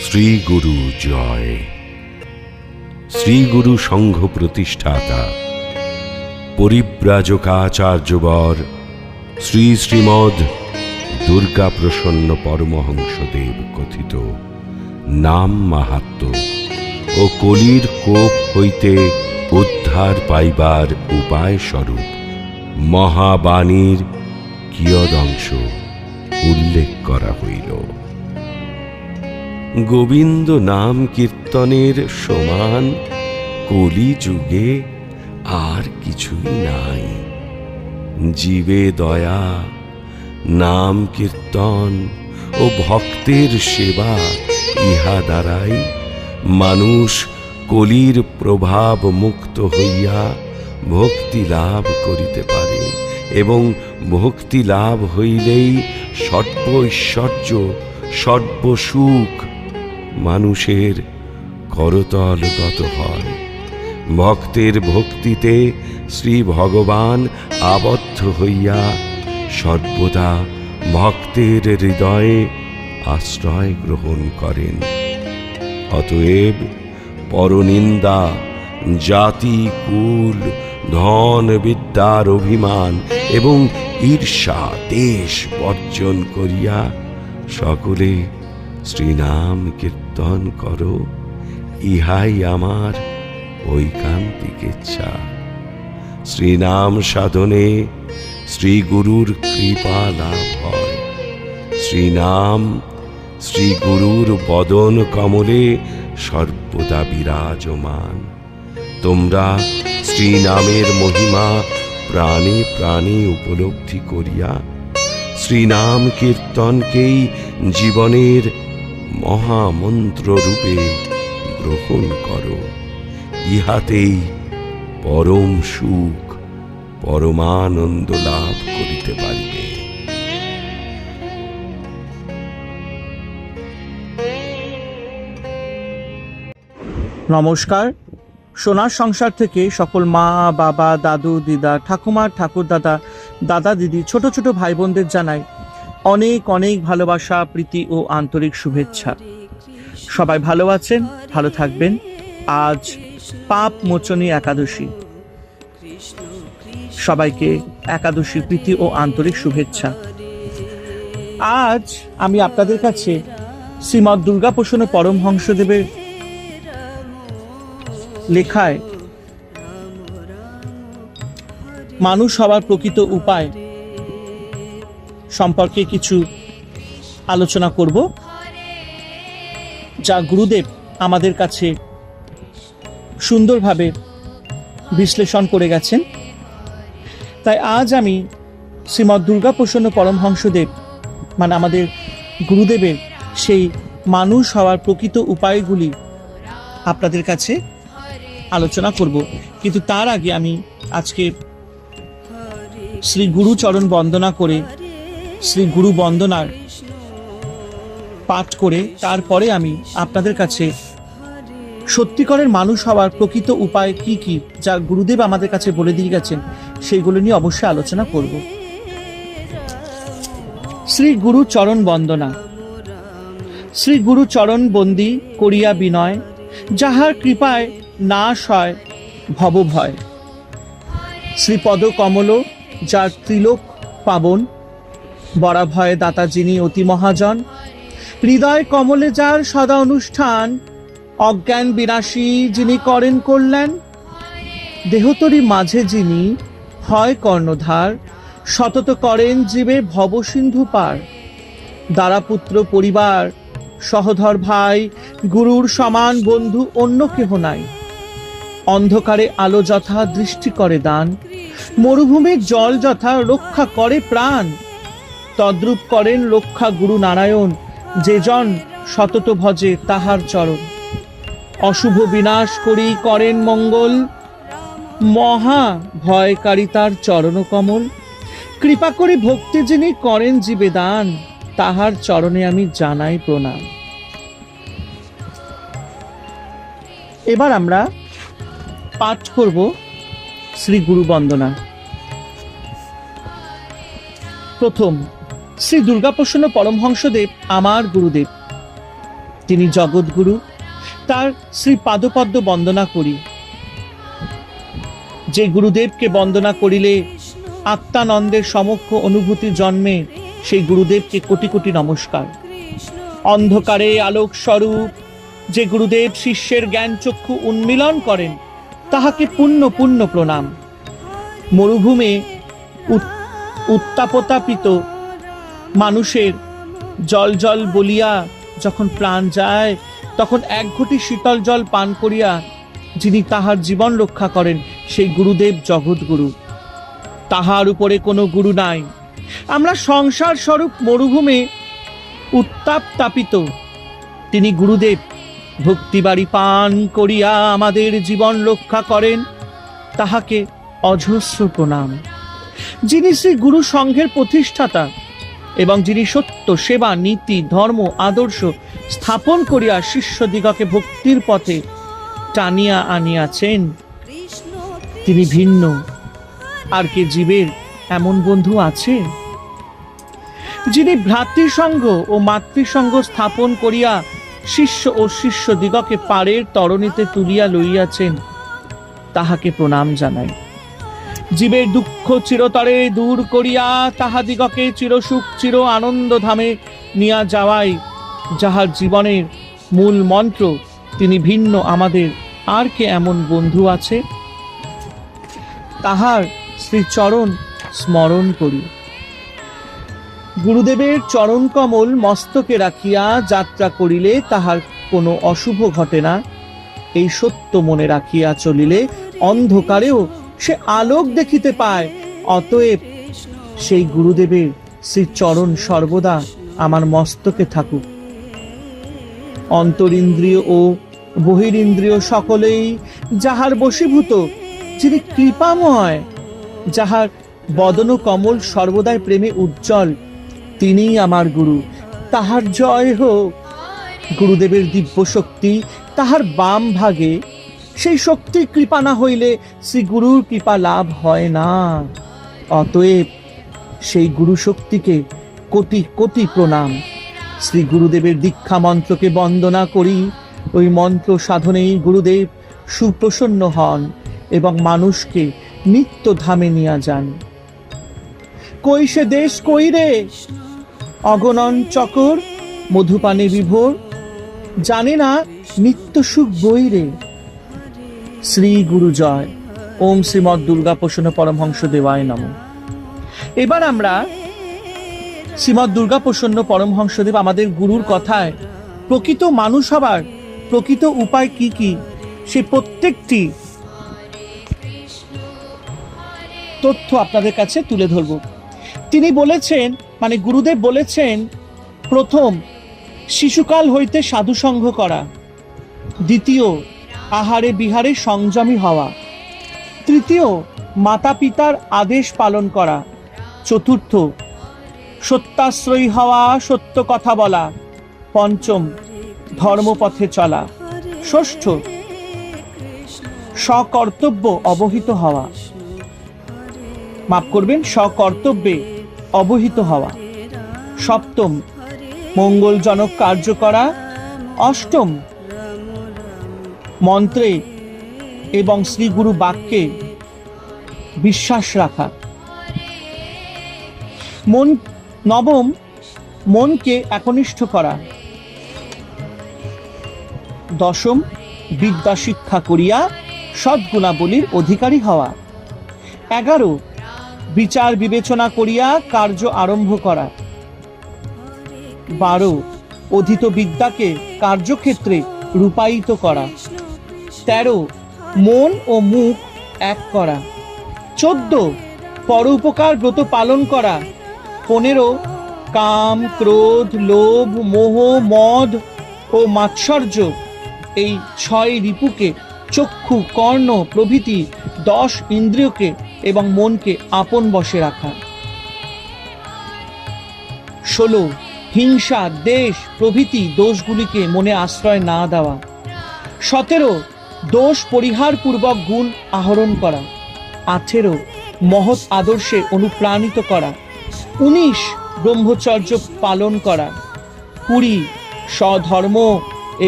শ্রী গুরু জয়। শ্রী গুরু সংঘ প্রতিষ্ঠাতা পরিব্রাজকাচার্যবর শ্রী শ্রীমদ দুর্গা প্রসন্ন পরমহংসদেব কথিত নাম মাহাত্ম্য ও কলির কোপ হইতে উদ্ধার পাইবার উপায় স্বরূপ মহাবাণীর কিয়দংশ উল্লেখ করা হইল। গোবিন্দ নাম কীর্তনের সমান কলি যুগে আর কিছুই নাই। জীবে দয়া, নাম কীর্তন ও ভক্তের সেবা, ইহা দ্বারাই মানুষ কলির প্রভাব মুক্ত হইয়া ভক্তি লাভ করিতে পারে এবং ভক্তি লাভ হইলেই সর্বৈশ্বর্য সর্বসুখ মানুষের করতলগত হয়। ভক্তের ভক্তিতে শ্রী ভগবান আবদ্ধ হইয়া সর্বদা ভক্তের হৃদয়ে আশ্রয় গ্রহণ করেন। অতএব পরনিন্দা, জাতি, কুল, ধন, বিদ্যার অভিমান এবং ঈর্ষা দেশ বর্জন করিয়া সকলে শ্রীনাম কীর্তন করো, ইহাই আমার ঐকান্তিক ইচ্ছা। শ্রীনাম সাধনে শ্রী গুরুর কৃপা লাভ হয়। শ্রীনাম শ্রী গুরুর বদন কমলে সর্বদা বিরাজমান। তোমরা শ্রীনামের মহিমা প্রাণে প্রাণে উপলব্ধি করিয়া শ্রীনাম কীর্তনকেই জীবনের মহামন্ত্র রূপে গ্রহণ করো। ইহাতেই পরম সুখ পরমানন্দ লাভ করিতে পারিবে। নমস্কার। সোনার সংসার থেকে সকল মা, বাবা, দাদু, দিদা, ঠাকুমা, ঠাকুরদাদা, দাদা, দিদি, ছোট ছোট ভাই বোনদের জানাই অনেক অনেক ভালোবাসা, প্রীতি ও আন্তরিক শুভেচ্ছা। সবাই ভালো আছেন, ভালো থাকবেন। আজ পাপ মোচনী একাদশী। সবাইকে একাদশী প্রীতি ও আন্তরিক শুভেচ্ছা। আজ আমি আপনাদের কাছে শ্রীমৎ দুর্গা প্রসন্ন পরমহংসদেবের লেখায় মানুষ হওয়ার প্রকৃত উপায় সম্পর্কে কিছু আলোচনা করব, যা গুরুদেব আমাদের কাছে সুন্দরভাবে বিশ্লেষণ করে গেছেন। তাই আজ আমি শ্রীমৎ দুর্গা প্রসন্ন পরমহংসদেব মানে আমাদের গুরুদেবের সেই মানুষ হওয়ার প্রকৃত উপায়গুলি আপনাদের কাছে আলোচনা করব। কিন্তু তার আগে আমি আজকে শ্রী গুরু চরণ বন্দনা করে শ্রী গুরু বন্দনার পাঠ করে তারপরে আমি আপনাদের কাছে সত্যিকারের মানুষ হওয়ার প্রকৃত উপায় কি কি, যা গুরুদেব আমাদের কাছে বলে দিয়ে গেছেন, সেইগুলো নিয়ে অবশ্যই আলোচনা করব। শ্রী গুরু চরণ বন্দনা। শ্রী গুরু চরণ বন্দি করিয়া বিনয়, যাহার কৃপায় নাশ হয় ভবভয়। শ্রীপদ কমল যার ত্রিলোক পাবন, বরাভয় দাতা যিনি অতি মহাজন। হৃদয় কমলে যার সদা অনুষ্ঠান, অজ্ঞান বিনাশী যিনি করেন কল্যাণ। দেহতরি মাঝে যিনি হয় কর্ণধার, সতত করেন জীবে ভবসিন্ধু পার। দ্বারাপুত্র পরিবার সহধর ভাই, গুরুর সমান বন্ধু অন্য কেহ নাই। অন্ধকারে আলো যথা দৃষ্টি করে দান, মরুভূমির জল যথা রক্ষা করে প্রাণ। তদ্রূপ করেন রক্ষা গুরু নারায়ণ, যে জন সতত ভজে তাহার চরণ। অশুভ বিনাশ করি করেন মঙ্গল, মহা ভয়কারী তার চরণ কমল। কৃপা করে ভক্তি যিনি করেন জীবে দান, তাহার চরণে আমি জানাই প্রণাম। এবার আমরা পাঠ করব শ্রী গুরু বন্দনা। প্রথম, শ্রী দুর্গা প্রসন্ন পরমহংসদেব আমার গুরুদেব। তিনি জগৎগুরু, তার শ্রী পাদপদ্ম বন্দনা করি। যে গুরুদেবকে বন্দনা করিলে আত্মানন্দের সমক্ষ অনুভূতি জন্মে, সেই গুরুদেবকে কোটি কোটি নমস্কার। অন্ধকারে আলোক স্বরূপ যে গুরুদেব শিষ্যের জ্ঞান চক্ষু উন্মিলন করেন, তাহাকে পুণ্য পুণ্য প্রণাম। মরুভূমে উত্তাপতাপিত মানুষের জল জল বলিয়া যখন প্রাণ যায়, তখন এক ঘটি শীতল জল পান করিয়া যিনি তাহার জীবন রক্ষা করেন, সেই গুরুদেব জগৎগুরু। তাহার উপরে কোনো গুরু নাই। আমরা সংসার স্বরূপ মরুভূমে উত্তাপ তাপিত, তিনি গুরুদেব ভক্তিবাড়ি পান করিয়া আমাদের জীবন রক্ষা করেন, তাহাকে অজস্র প্রণাম। যিনি শ্রী গুরু সংঘের প্রতিষ্ঠাতা এবং যিনি সত্য সেবা নীতি ধর্ম আদর্শ স্থাপন করিয়া শিষ্যদিগকে ভক্তির পথে টানিয়া আনিয়াছেন, তিনি ভিন্ন। আর কে জীবের এমন বন্ধু আছে? যিনি ভ্রাতৃসঙ্গ ও মাতৃসঙ্গ স্থাপন করিয়া শিষ্য ও শিষ্যদিগকে পারের তরণীতে তুলিয়া লইয়াছেন, তাহাকে প্রণাম জানাই। জীবের দুঃখ চিরতরে দূর করিয়া তাহাদিগকে চিরসুখ চির আনন্দ ধামে নিয়া যাওয়াই যাহার জীবনের মূল মন্ত্র, তিনি ভিন্ন। আমাদের আর কে এমন বন্ধু আছে? তাহার শ্রীচরণ স্মরণ করি। গুরুদেবের চরণ কমল মস্তকে রাখিয়া যাত্রা করিলে তাহার কোনো অশুভ ঘটে না, এই সত্য মনে রাখিয়া চলিলে অন্ধকারেও সে আলোক দেখিতে পায়। অতএব সেই গুরুদেবের শ্রীচরণ সর্বদা আমার মস্তকে থাকুক। অন্তরিন্দ্রিয় ও বহিরিন্দ্রিয় সকলেই যাহার বশীভূত, যিনি কৃপাময়, যাহার বদন কমল সর্বদাই প্রেমে উজ্জ্বল, তিনিই আমার গুরু। তাহার জয় হোক। গুরুদেবের দিব্য শক্তি তাহার বাম ভাগে, সেই শক্তির কৃপা না হইলে শ্রী গুরুর কৃপা লাভ হয় না। অতএব সেই গুরু শক্তিকে কোটি কোটি প্রণাম। শ্রী গুরুদেবের দীক্ষা মন্ত্রকে বন্দনা করি। ওই মন্ত্র সাধনেই গুরুদেব সুপ্রসন্ন হন এবং মানুষকে নিত্য ধামে নিয়ে যান। কই সে দেশ কই রে, অগণন চকর মধুপানে বিভোর, জানে না নিত্য সুখ বই রে। শ্রী গুরু জয়। ওম শ্রীমৎ দুর্গা প্রসন্ন পরমহংস দেবায় নমঃ। এবার আমরা শ্রীমৎ দুর্গা প্রসন্ন পরমহংসদেব আমাদের গুরুর কথায় প্রকৃত মানুষ হবার প্রকৃত উপায় কি কি, সে প্রত্যেকটি তথ্য আপনাদের কাছে তুলে ধরব। তিনি বলেছেন, মানে গুরুদেব বলেছেন, প্রথম শিশুকাল হইতে সাধুসঙ্গ করা, দ্বিতীয় আহারে বিহারে সংযমী হওয়া, তৃতীয় মাতা পিতার আদেশ পালন করা, চতুর্থ সত্যাশ্রয়ী হওয়া, সত্য কথা বলা, পঞ্চম ধর্মপথে চলা, ষষ্ঠ স্বকর্তব্য অবহিত হওয়া, মাফ করবেন, স্বকর্তব্যে অবহিত হওয়া, সপ্তম মঙ্গলজনক কার্য করা, অষ্টম মন্ত্রে এবং শ্রীগুরু বাক্যে বিশ্বাস রাখা, নবম মনকে একনিষ্ঠ করা, দশম বিদ্যা শিক্ষা করিয়া সদ্গুণাবলীর অধিকারী হওয়া, 11 বিচার বিবেচনা করিয়া কার্য আরম্ভ করা, 12 অধীত বিদ্যাকে কার্যক্ষেত্রে রূপায়িত করা, 13 মন ও মুখ এক করা, 14 পরোপকার ব্রত পালন করা, 15 কাম ক্রোধ লোভ মোহ মদ ও মাৎসর্য এই 6 রিপুকে, চক্ষু কর্ণ প্রভৃতি 10 ইন্দ্রিয়কে এবং মনকে আপন বশে রাখা, 16 হিংসা দেশ প্রভৃতি দোষগুলিকে মনে আশ্রয় না দেওয়া, 17 দোষ পরিহার পূর্বক গুণ আহরণ করা, 18 মহৎ আদর্শে অনুপ্রাণিত করা, 19 ব্রহ্মচর্য পালন করা, 20 স্বধর্ম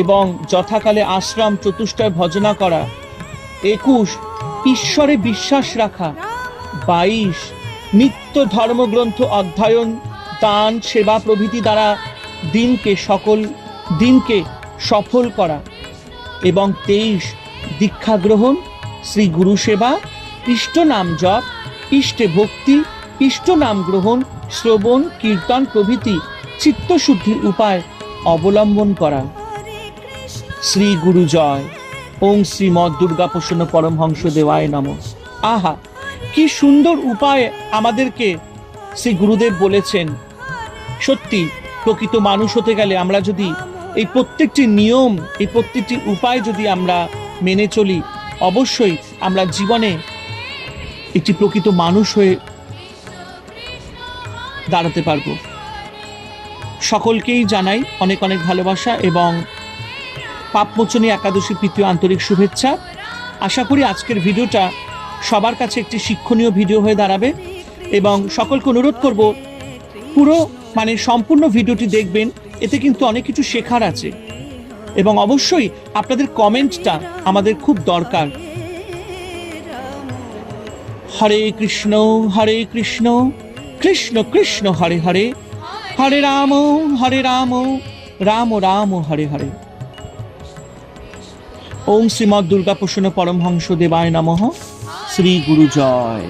এবং যথাকালে আশ্রম চতুষ্টয় ভজনা করা, 21 ঈশ্বরে বিশ্বাস রাখা, 22 নিত্য ধর্মগ্রন্থ অধ্যয়ন, দান, সেবা প্রভৃতি দ্বারা দিনকে সফল করা এবং 23 দীক্ষা গ্রহণ, শ্রী গুরু সেবা, ইষ্ট নাম জপ, ইষ্টে ভক্তি, ইষ্ট নাম গ্রহণ, শ্রবণ, কীর্তন প্রভৃতি চিত্তশুদ্ধির উপায় অবলম্বন করা। শ্রী গুরু জয়। ওং শ্রীমৎ দুর্গা প্রসন্ন পরমহংস দেবায় নমঃ। আহা, কি সুন্দর উপায় আমাদেরকে শ্রী গুরুদেব বলেছেন। সত্যি প্রকৃত মানুষ হতে গেলে আমরা যদি এই প্রত্যেকটি নিয়ম, এই প্রত্যেকটি উপায় যদি আমরা মেনে চলি, অবশ্যই আমরা জীবনে একটি প্রকৃত মানুষ হয়ে দাঁড়াতে পারবো। সকলকেই জানাই অনেক অনেক ভালোবাসা এবং পাপমোচনী একাদশী প্রীতি আন্তরিক শুভেচ্ছা। আশা করি আজকের ভিডিওটা সবার কাছে একটি শিক্ষণীয় ভিডিও হয়ে দাঁড়াবে এবং সকলকে অনুরোধ করব পুরো সম্পূর্ণ ভিডিওটি দেখবেন। এতে কিন্তু অনেক কিছু শেখার আছে এবং অবশ্যই আপনাদের কমেন্টটা আমাদের খুব দরকার। হরে কৃষ্ণ কৃষ্ণ কৃষ্ণ হরে হরে, হরে রাম রাম রাম হরে হরে। ওম শ্রীমৎ দুর্গা প্রসন্ন পরমহংস দেবায় নমঃ। শ্রী গুরু জয়।